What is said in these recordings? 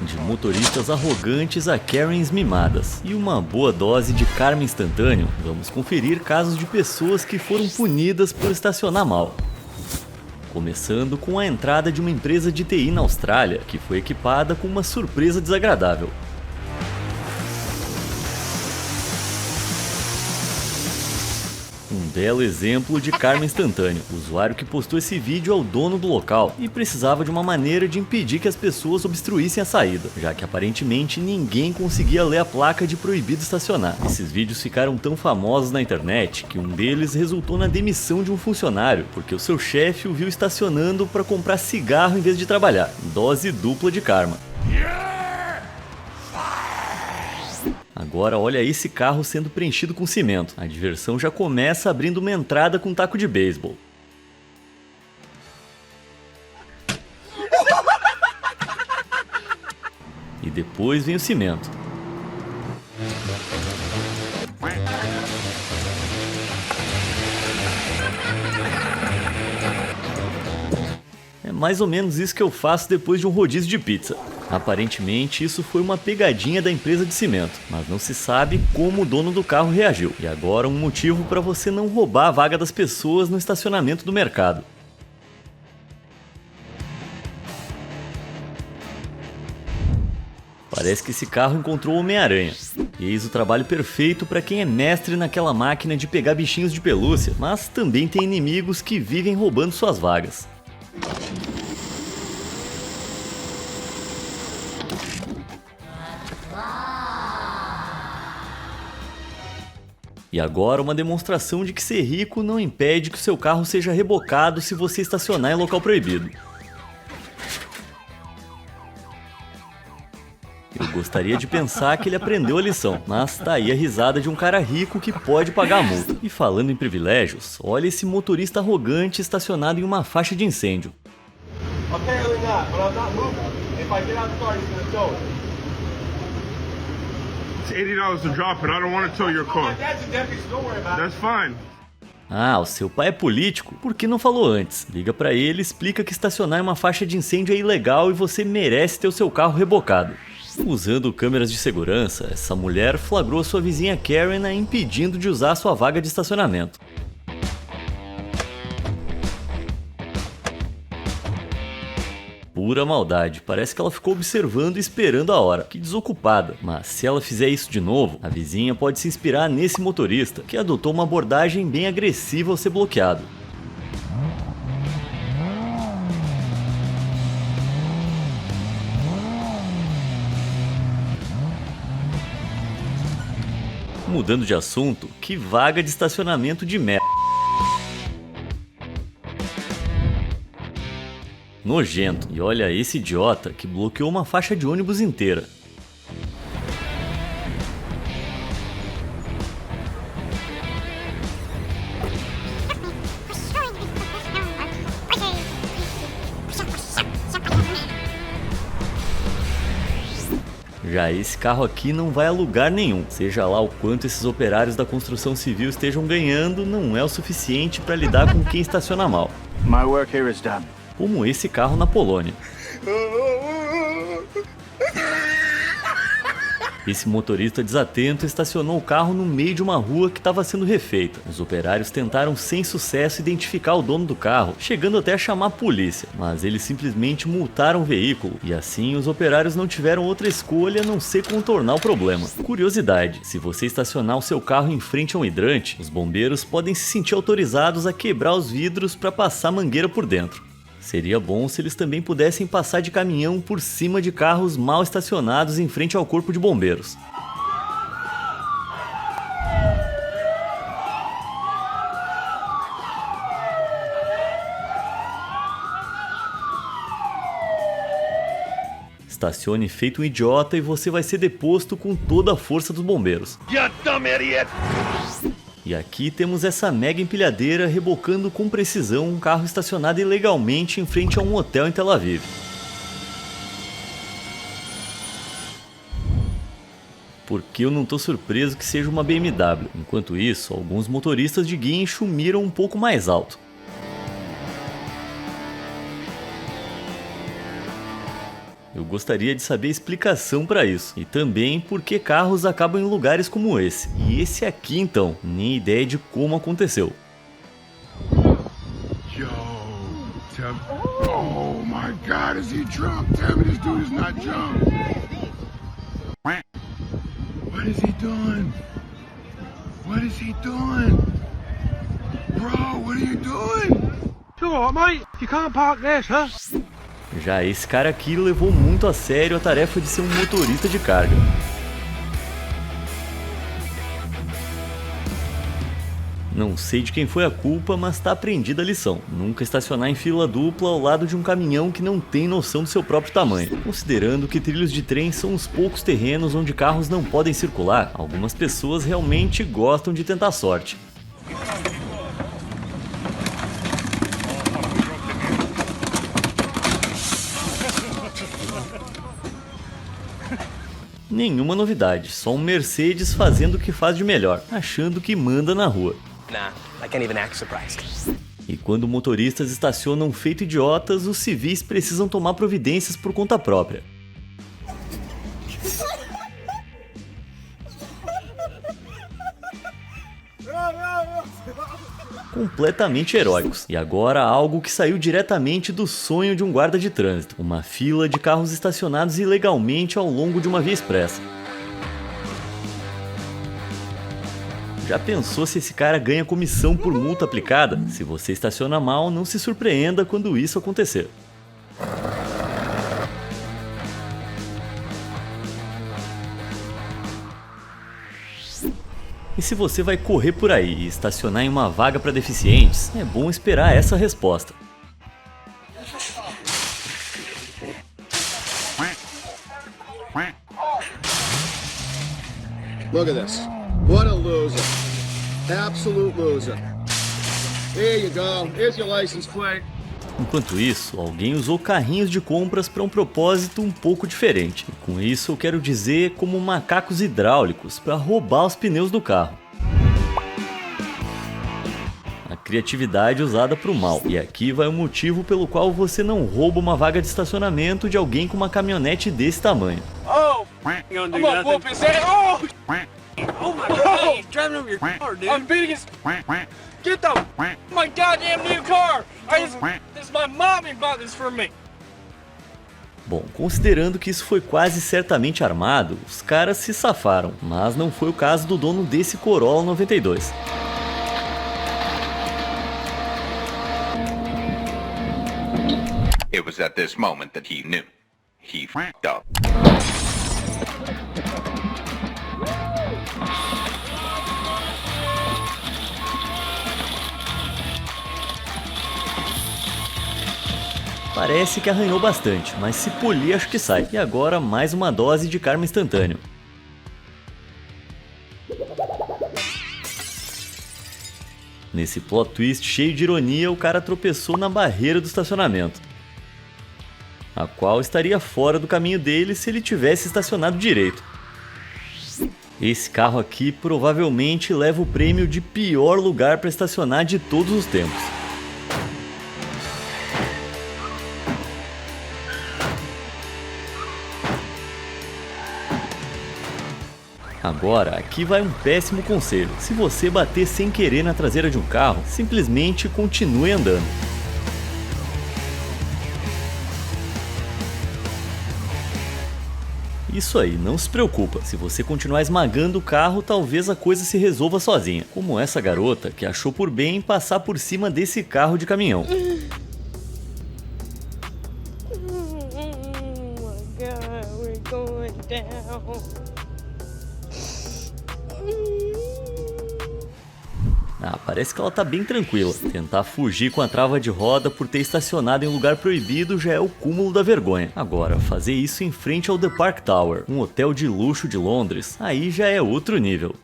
De motoristas arrogantes a Karens mimadas e uma boa dose de karma instantâneo, vamos conferir casos de pessoas que foram punidas por estacionar mal. Começando com a entrada de uma empresa de TI na Austrália, que foi equipada com uma surpresa desagradável. Um belo exemplo de karma instantâneo. O usuário que postou esse vídeo é o dono do local e precisava de uma maneira de impedir que as pessoas obstruíssem a saída, já que aparentemente ninguém conseguia ler a placa de proibido estacionar. Esses vídeos ficaram tão famosos na internet que um deles resultou na demissão de um funcionário, porque o seu chefe o viu estacionando para comprar cigarro em vez de trabalhar. Dose dupla de karma. Agora olha esse carro sendo preenchido com cimento. A diversão já começa abrindo uma entrada com um taco de beisebol. E depois vem o cimento. É mais ou menos isso que eu faço depois de um rodízio de pizza. Aparentemente isso foi uma pegadinha da empresa de cimento, mas não se sabe como o dono do carro reagiu. E agora um motivo para você não roubar a vaga das pessoas no estacionamento do mercado. Parece que esse carro encontrou o Homem-Aranha. Eis o trabalho perfeito para quem é mestre naquela máquina de pegar bichinhos de pelúcia, mas também tem inimigos que vivem roubando suas vagas. E agora uma demonstração de que ser rico não impede que o seu carro seja rebocado se você estacionar em local proibido. Eu gostaria de pensar que ele aprendeu a lição, mas tá aí a risada de um cara rico que pode pagar a multa. E falando em privilégios, olha esse motorista arrogante estacionado em uma faixa de incêndio. It's $80 to drop it. I don't want to tow your car. That's fine. Ah, o seu pai é político? Por que não falou antes? Liga pra ele e explica que estacionar em uma faixa de incêndio é ilegal e você merece ter o seu carro rebocado. Usando câmeras de segurança, essa mulher flagrou sua vizinha Karen a impedindo de usar sua vaga de estacionamento. Pura maldade, parece que ela ficou observando e esperando a hora. Que desocupada. Mas se ela fizer isso de novo, a vizinha pode se inspirar nesse motorista, que adotou uma abordagem bem agressiva ao ser bloqueado. Mudando de assunto, que vaga de estacionamento de merda. Nojento. E olha esse idiota que bloqueou uma faixa de ônibus inteira. Já esse carro aqui não vai a lugar nenhum. Seja lá o quanto esses operários da construção civil estejam ganhando, não é o suficiente para lidar com quem estaciona mal. My work here is done. Como esse carro na Polônia. Esse motorista desatento estacionou o carro no meio de uma rua que estava sendo refeita. Os operários tentaram sem sucesso identificar o dono do carro, chegando até a chamar a polícia, mas eles simplesmente multaram o veículo, e assim os operários não tiveram outra escolha a não ser contornar o problema. Curiosidade, se você estacionar o seu carro em frente a um hidrante, os bombeiros podem se sentir autorizados a quebrar os vidros para passar mangueira por dentro. Seria bom se eles também pudessem passar de caminhão por cima de carros mal estacionados em frente ao corpo de bombeiros. Estacione feito um idiota e você vai ser deposto com toda a força dos bombeiros. You dumb idiot! E aqui temos essa mega empilhadeira rebocando com precisão um carro estacionado ilegalmente em frente a um hotel em Tel Aviv. Porque eu não tô surpreso que seja uma BMW. Enquanto isso, alguns motoristas de guincho miram um pouco mais alto. Eu gostaria de saber a explicação para isso. E também por que carros acabam em lugares como esse. E esse aqui então, nem ideia de como aconteceu. Yo, oh my God, is he drunk? Tell me this dude is not drunk. What is he doing? What is he doing? Bro, what are you doing? You alright, mate? You can't park there, sir. Já esse cara aqui levou muito a sério a tarefa de ser um motorista de carga. Não sei de quem foi a culpa, mas tá aprendida a lição. Nunca estacionar em fila dupla ao lado de um caminhão que não tem noção do seu próprio tamanho. Considerando que trilhos de trem são os poucos terrenos onde carros não podem circular, algumas pessoas realmente gostam de tentar sorte. Nenhuma novidade, só um Mercedes fazendo o que faz de melhor, achando que manda na rua. Nah, I can't even act surprised. E quando motoristas estacionam feito idiotas, os civis precisam tomar providências por conta própria. Completamente heróicos. E agora algo que saiu diretamente do sonho de um guarda de trânsito: uma fila de carros estacionados ilegalmente ao longo de uma via expressa. Já pensou se esse cara ganha comissão por multa aplicada? Se você estaciona mal, não se surpreenda quando isso acontecer. E se você vai correr por aí e estacionar em uma vaga para deficientes, é bom esperar essa resposta. Look at this. What a loser. Absolute loser. Here you go. Here's your license plate. Enquanto isso, alguém usou carrinhos de compras para um propósito um pouco diferente. E com isso eu quero dizer como macacos hidráulicos para roubar os pneus do carro. A criatividade usada para o mal. E aqui vai o motivo pelo qual você não rouba uma vaga de estacionamento de alguém com uma caminhonete desse tamanho. Oh, I'm gonna whoop his head. Oh! Oh my God, he's driving over your car, dude. I'm beating his... Get the... my goddamn new car! This my mommy bought this for me. Bom, considerando que isso foi quase certamente armado, os caras se safaram, mas não foi o caso do dono desse Corolla 92. It was at this moment that he knew. He f***ed up. Parece que arranhou bastante, mas se polir acho que sai. E agora mais uma dose de karma instantâneo. Nesse plot twist cheio de ironia, o cara tropeçou na barreira do estacionamento, a qual estaria fora do caminho dele se ele tivesse estacionado direito. Esse carro aqui provavelmente leva o prêmio de pior lugar para estacionar de todos os tempos. Agora, aqui vai um péssimo conselho. Se você bater sem querer na traseira de um carro, simplesmente continue andando. Isso aí, não se preocupa. Se você continuar esmagando o carro, talvez a coisa se resolva sozinha. Como essa garota que achou por bem passar por cima desse carro de caminhão. Ah, parece que ela tá bem tranquila. Tentar fugir com a trava de roda por ter estacionado em lugar proibido já é o cúmulo da vergonha. Agora, fazer isso em frente ao The Park Tower, um hotel de luxo de Londres, aí já é outro nível.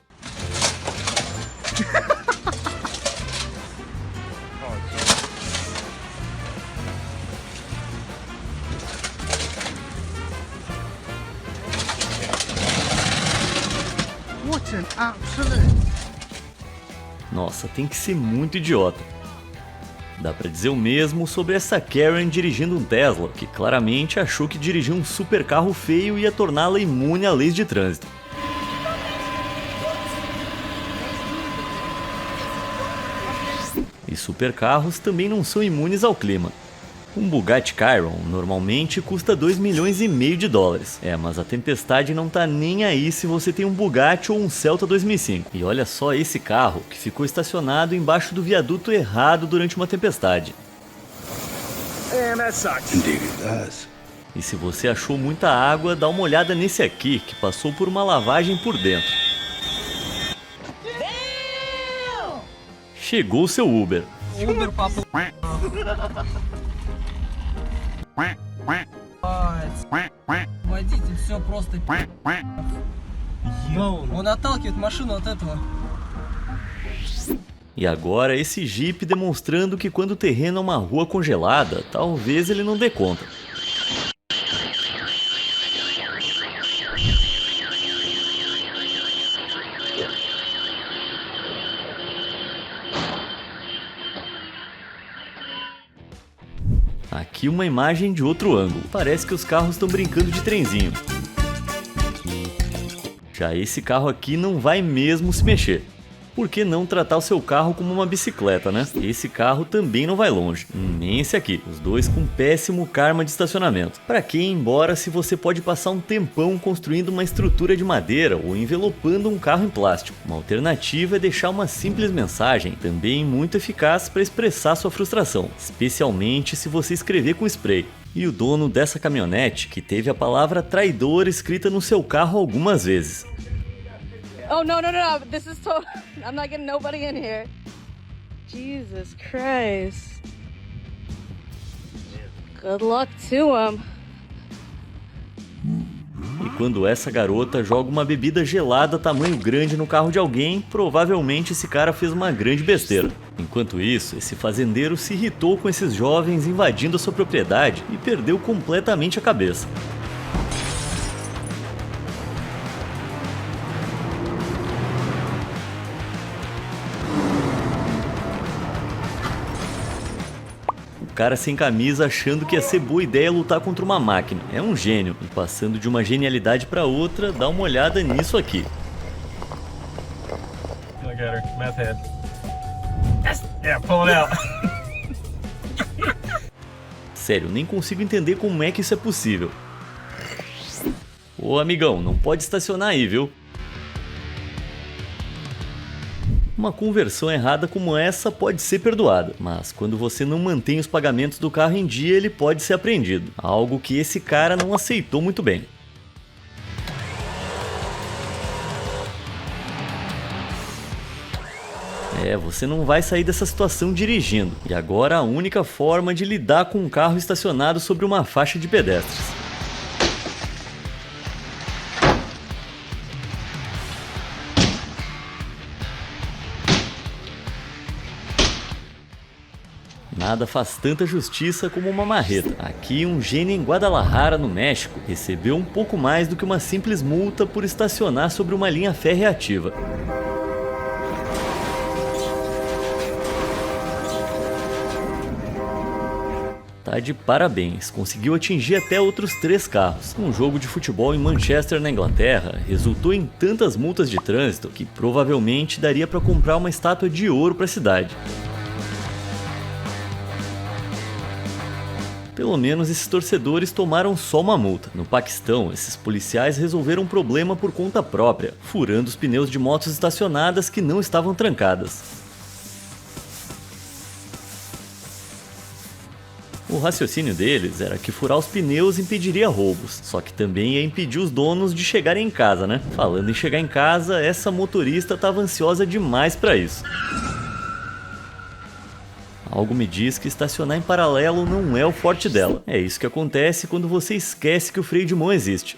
What an absolute... Nossa, tem que ser muito idiota. Dá pra dizer o mesmo sobre essa Karen dirigindo um Tesla, que claramente achou que dirigir um super carro feio ia torná-la imune a leis de trânsito. E supercarros também não são imunes ao clima. Um Bugatti Chiron normalmente custa 2,5 milhões de dólares. Mas a tempestade não tá nem aí se você tem um Bugatti ou um Celta 2005. E olha só esse carro, que ficou estacionado embaixo do viaduto errado durante uma tempestade. And that sucks. Indeed it does. E se você achou muita água, dá uma olhada nesse aqui, que passou por uma lavagem por dentro. Chegou o seu Uber. Uber papo. Водитель, все просто. Он отталкивает машину от этого. E agora esse Jeep demonstrando que quando o terreno é uma rua congelada, talvez ele não dê conta. Aqui uma imagem de outro ângulo. Parece que os carros estão brincando de trenzinho. Já esse carro aqui não vai mesmo se mexer. Por que não tratar o seu carro como uma bicicleta, né? Esse carro também não vai longe, nem esse aqui. Os dois com péssimo karma de estacionamento. Pra que ir embora se você pode passar um tempão construindo uma estrutura de madeira ou envelopando um carro em plástico? Uma alternativa é deixar uma simples mensagem, também muito eficaz para expressar sua frustração, especialmente se você escrever com spray. E o dono dessa caminhonete que teve a palavra traidor escrita no seu carro algumas vezes. Oh, no. This is so... I'm not getting nobody in here. Jesus Christ. Good luck to him. E quando essa garota joga uma bebida gelada tamanho grande no carro de alguém, provavelmente esse cara fez uma grande besteira. Enquanto isso, esse fazendeiro se irritou com esses jovens invadindo a sua propriedade e perdeu completamente a cabeça. O cara sem camisa achando que ia ser boa ideia lutar contra uma máquina. É um gênio. E passando de uma genialidade para outra, dá uma olhada nisso aqui. Look at her, meth head. Yeah, pull it out. Sério, nem consigo entender como é que isso é possível. Ô amigão, não pode estacionar aí, viu? Uma conversão errada como essa pode ser perdoada, mas quando você não mantém os pagamentos do carro em dia, ele pode ser apreendido. Algo que esse cara não aceitou muito bem. Você não vai sair dessa situação dirigindo. E agora a única forma de lidar com um carro estacionado sobre uma faixa de pedestres. Nada faz tanta justiça como uma marreta. Aqui, um gênio em Guadalajara, no México, recebeu um pouco mais do que uma simples multa por estacionar sobre uma linha férrea ativa. Tá de parabéns, conseguiu atingir até outros 3 carros. Um jogo de futebol em Manchester, na Inglaterra, resultou em tantas multas de trânsito que provavelmente daria para comprar uma estátua de ouro para a cidade. Pelo menos esses torcedores tomaram só uma multa. No Paquistão, esses policiais resolveram um problema por conta própria, furando os pneus de motos estacionadas que não estavam trancadas. O raciocínio deles era que furar os pneus impediria roubos, só que também ia impedir os donos de chegarem em casa, né? Falando em chegar em casa, essa motorista estava ansiosa demais para isso. Algo me diz que estacionar em paralelo não é o forte dela. É isso que acontece quando você esquece que o freio de mão existe.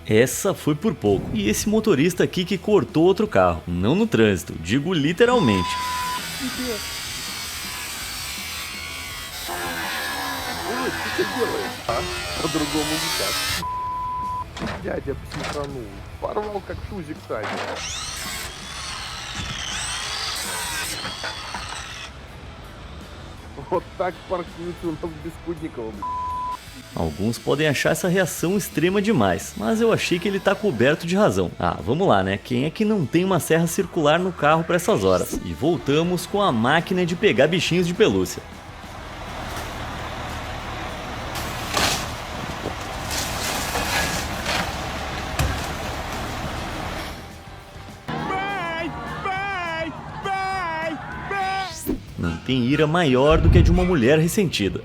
Essa foi por pouco. E esse motorista aqui que cortou outro carro. Não no trânsito, digo literalmente. ты делаешь, а? По-другому никак. Дядя психанул. Порвал как шузик Таня. Вот так паркуется у нас Бескудникова, блядь. Alguns podem achar essa reação extrema demais, mas eu achei que ele tá coberto de razão. Ah, vamos lá, né? Quem é que não tem uma serra circular no carro para essas horas? E voltamos com a máquina de pegar bichinhos de pelúcia. Não tem ira maior do que a de uma mulher ressentida.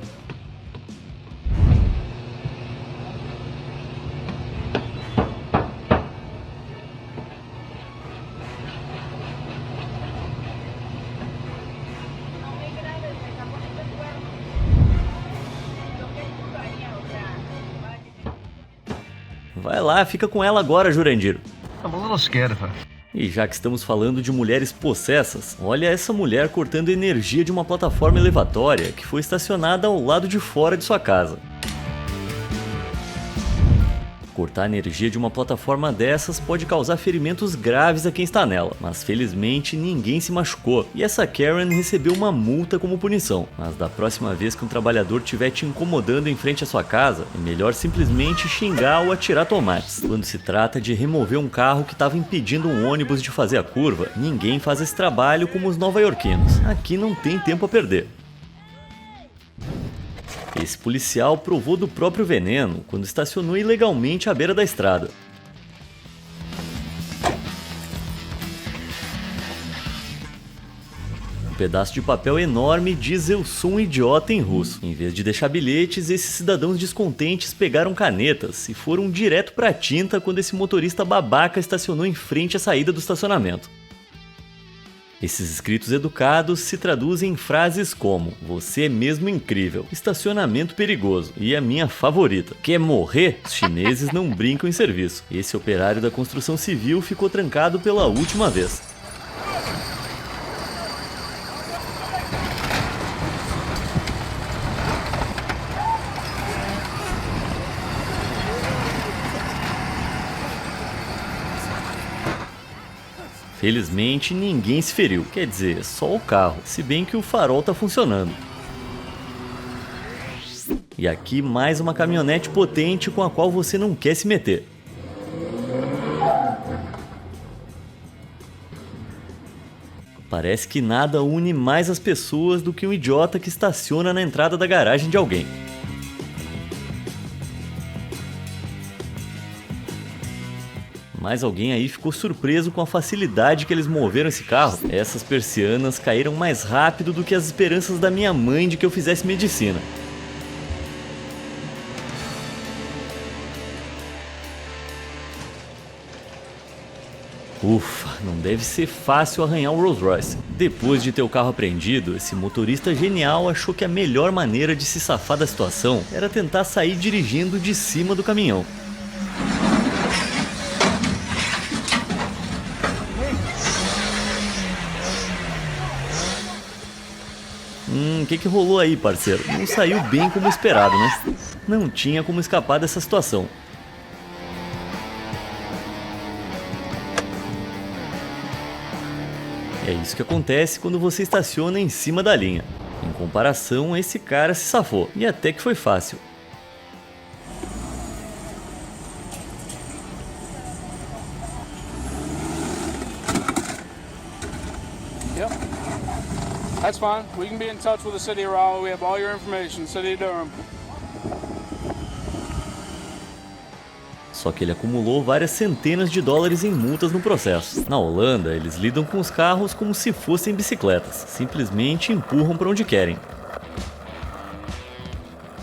Vai lá, fica com ela agora, Jurandir. I'm a little scared of her. E já que estamos falando de mulheres possessas, olha essa mulher cortando energia de uma plataforma elevatória que foi estacionada ao lado de fora de sua casa. Cortar a energia de uma plataforma dessas pode causar ferimentos graves a quem está nela, mas felizmente ninguém se machucou e essa Karen recebeu uma multa como punição. Mas da próxima vez que um trabalhador estiver te incomodando em frente à sua casa, é melhor simplesmente xingar ou atirar tomates. Quando se trata de remover um carro que estava impedindo um ônibus de fazer a curva, ninguém faz esse trabalho como os nova-iorquinos. Aqui não tem tempo a perder. Esse policial provou do próprio veneno quando estacionou ilegalmente à beira da estrada. Um pedaço de papel enorme diz "Eu sou um idiota" em russo. Em vez de deixar bilhetes, esses cidadãos descontentes pegaram canetas e foram direto para a tinta quando esse motorista babaca estacionou em frente à saída do estacionamento. Esses escritos educados se traduzem em frases como "Você é mesmo incrível", "Estacionamento perigoso" e a minha favorita, "Quer morrer?". Os chineses não brincam em serviço. Esse operário da construção civil ficou trancado pela última vez. Felizmente, ninguém se feriu, quer dizer, só o carro, se bem que o farol tá funcionando. E aqui mais uma caminhonete potente com a qual você não quer se meter. Parece que nada une mais as pessoas do que um idiota que estaciona na entrada da garagem de alguém. Mas alguém aí ficou surpreso com a facilidade que eles moveram esse carro. Essas persianas caíram mais rápido do que as esperanças da minha mãe de que eu fizesse medicina. Ufa, não deve ser fácil arranhar o Rolls Royce. Depois de ter o carro apreendido, esse motorista genial achou que a melhor maneira de se safar da situação era tentar sair dirigindo de cima do caminhão. O que rolou aí, parceiro? Não saiu bem como esperado, né? Não tinha como escapar dessa situação. É isso que acontece quando você estaciona em cima da linha. Em comparação, esse cara se safou, e até que foi fácil. That's fine. We can be in touch with the city of Raleigh. We have all your information, City of Durham. Só que ele acumulou várias centenas de dólares em multas no processo. Na Holanda, eles lidam com os carros como se fossem bicicletas. Simplesmente empurram para onde querem.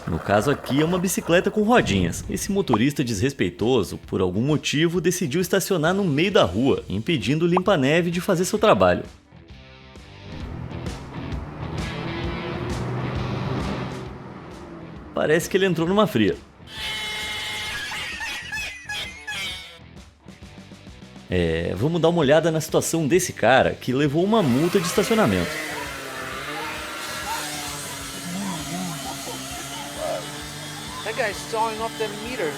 No caso aqui é uma bicicleta com rodinhas. Esse motorista desrespeitoso, por algum motivo, decidiu estacionar no meio da rua, impedindo o limpa-neve de fazer seu trabalho. Parece que ele entrou numa fria. Vamos dar uma olhada na situação desse cara que levou uma multa de estacionamento. the meter.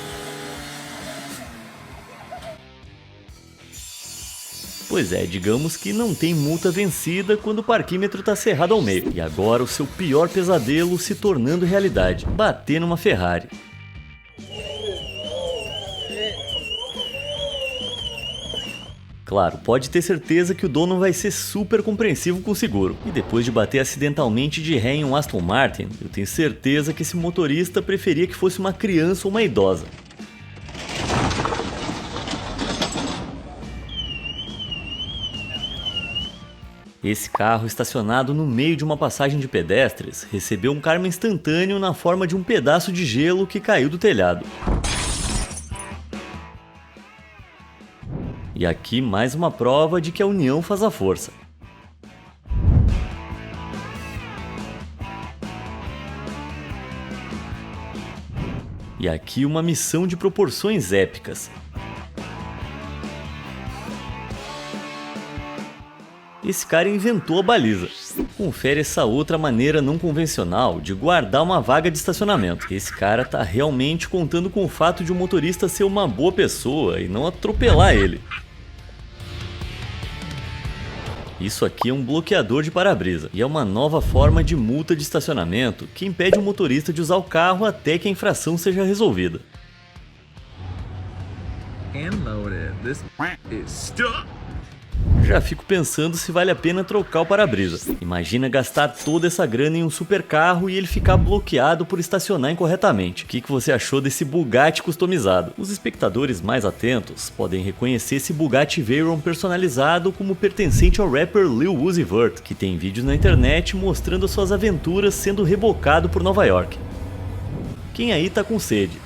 Pois é, digamos que não tem multa vencida quando o parquímetro tá cerrado ao meio. E agora o seu pior pesadelo se tornando realidade: bater numa Ferrari. Claro, pode ter certeza que o dono vai ser super compreensivo com o seguro. E depois de bater acidentalmente de ré em um Aston Martin, eu tenho certeza que esse motorista preferia que fosse uma criança ou uma idosa. Esse carro, estacionado no meio de uma passagem de pedestres, recebeu um karma instantâneo na forma de um pedaço de gelo que caiu do telhado. E aqui mais uma prova de que a união faz a força. E aqui uma missão de proporções épicas. Esse cara inventou a baliza. Confere essa outra maneira não convencional de guardar uma vaga de estacionamento. Esse cara tá realmente contando com o fato de o motorista ser uma boa pessoa e não atropelar ele. Isso aqui é um bloqueador de para-brisa e é uma nova forma de multa de estacionamento que impede o motorista de usar o carro até que a infração seja resolvida. Já fico pensando se vale a pena trocar o para-brisa. Imagina gastar toda essa grana em um super carro e ele ficar bloqueado por estacionar incorretamente. O que você achou desse Bugatti customizado? Os espectadores mais atentos podem reconhecer esse Bugatti Veyron personalizado como pertencente ao rapper Lil Uzi Vert, que tem vídeos na internet mostrando suas aventuras sendo rebocado por Nova York. Quem aí tá com sede?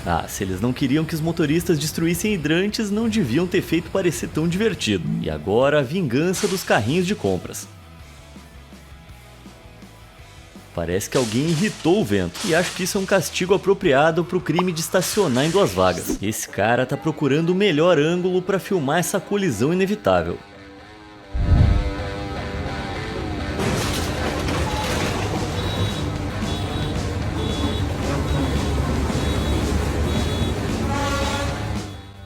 Ah, se eles não queriam que os motoristas destruíssem hidrantes, não deviam ter feito parecer tão divertido. E agora a vingança dos carrinhos de compras. Parece que alguém irritou o vento, e acho que isso é um castigo apropriado pro crime de estacionar em duas vagas. Esse cara tá procurando o melhor ângulo para filmar essa colisão inevitável.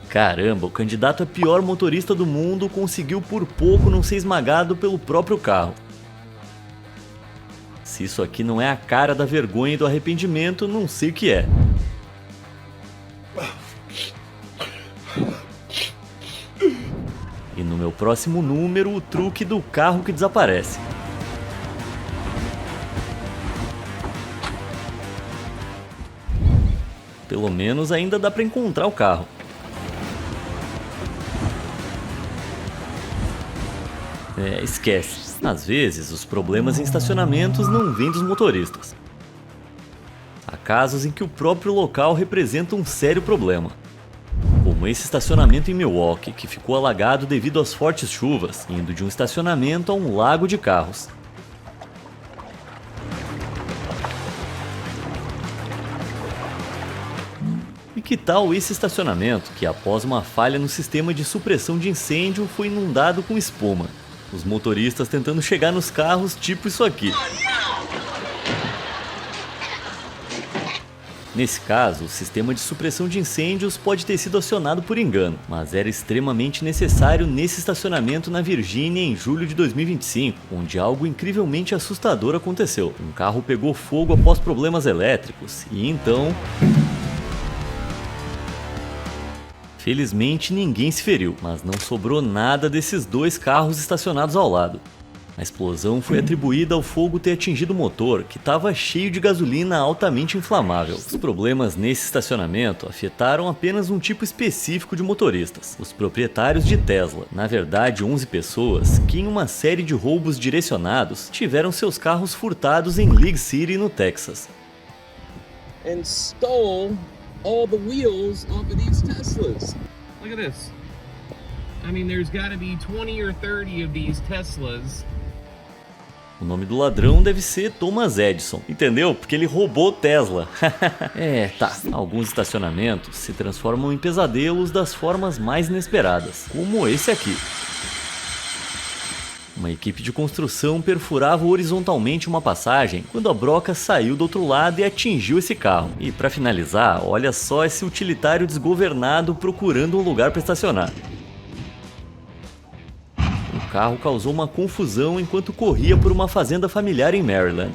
Caramba, o candidato a pior motorista do mundo conseguiu por pouco não ser esmagado pelo próprio carro. Se isso aqui não é a cara da vergonha e do arrependimento, não sei o que é. E no meu próximo número, o truque do carro que desaparece. Pelo menos ainda dá pra encontrar o carro. Esquece. Às vezes, os problemas em estacionamentos não vêm dos motoristas. Há casos em que o próprio local representa um sério problema. Como esse estacionamento em Milwaukee, que ficou alagado devido às fortes chuvas, indo de um estacionamento a um lago de carros. E que tal esse estacionamento, que após uma falha no sistema de supressão de incêndio foi inundado com espuma? Os motoristas tentando chegar nos carros, tipo isso aqui. Nesse caso, o sistema de supressão de incêndios pode ter sido acionado por engano, mas era extremamente necessário nesse estacionamento na Virgínia em julho de 2025, onde algo incrivelmente assustador aconteceu. Um carro pegou fogo após problemas elétricos, e então... Felizmente ninguém se feriu, mas não sobrou nada desses dois carros estacionados ao lado. A explosão foi atribuída ao fogo ter atingido o motor, que estava cheio de gasolina altamente inflamável. Os problemas nesse estacionamento afetaram apenas um tipo específico de motoristas, os proprietários de Tesla. Na verdade, 11 pessoas que, em uma série de roubos direcionados, tiveram seus carros furtados em League City, no Texas. And stole all the wheels off of these Teslas. Look at this. I mean, there's got to be 20 or 30 of these Teslas. O nome do ladrão deve ser Thomas Edison, entendeu? Porque ele roubou Tesla. Tá. Alguns estacionamentos se transformam em pesadelos das formas mais inesperadas, como esse aqui. Uma equipe de construção perfurava horizontalmente uma passagem quando a broca saiu do outro lado e atingiu esse carro. E para finalizar, olha só esse utilitário desgovernado procurando um lugar para estacionar. O carro causou uma confusão enquanto corria por uma fazenda familiar em Maryland,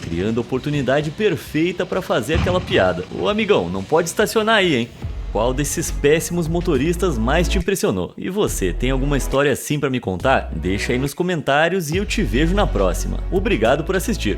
criando a oportunidade perfeita para fazer aquela piada. Ô amigão, não pode estacionar aí, hein? Qual desses péssimos motoristas mais te impressionou? E você, tem alguma história assim para me contar? Deixa aí nos comentários e eu te vejo na próxima. Obrigado por assistir!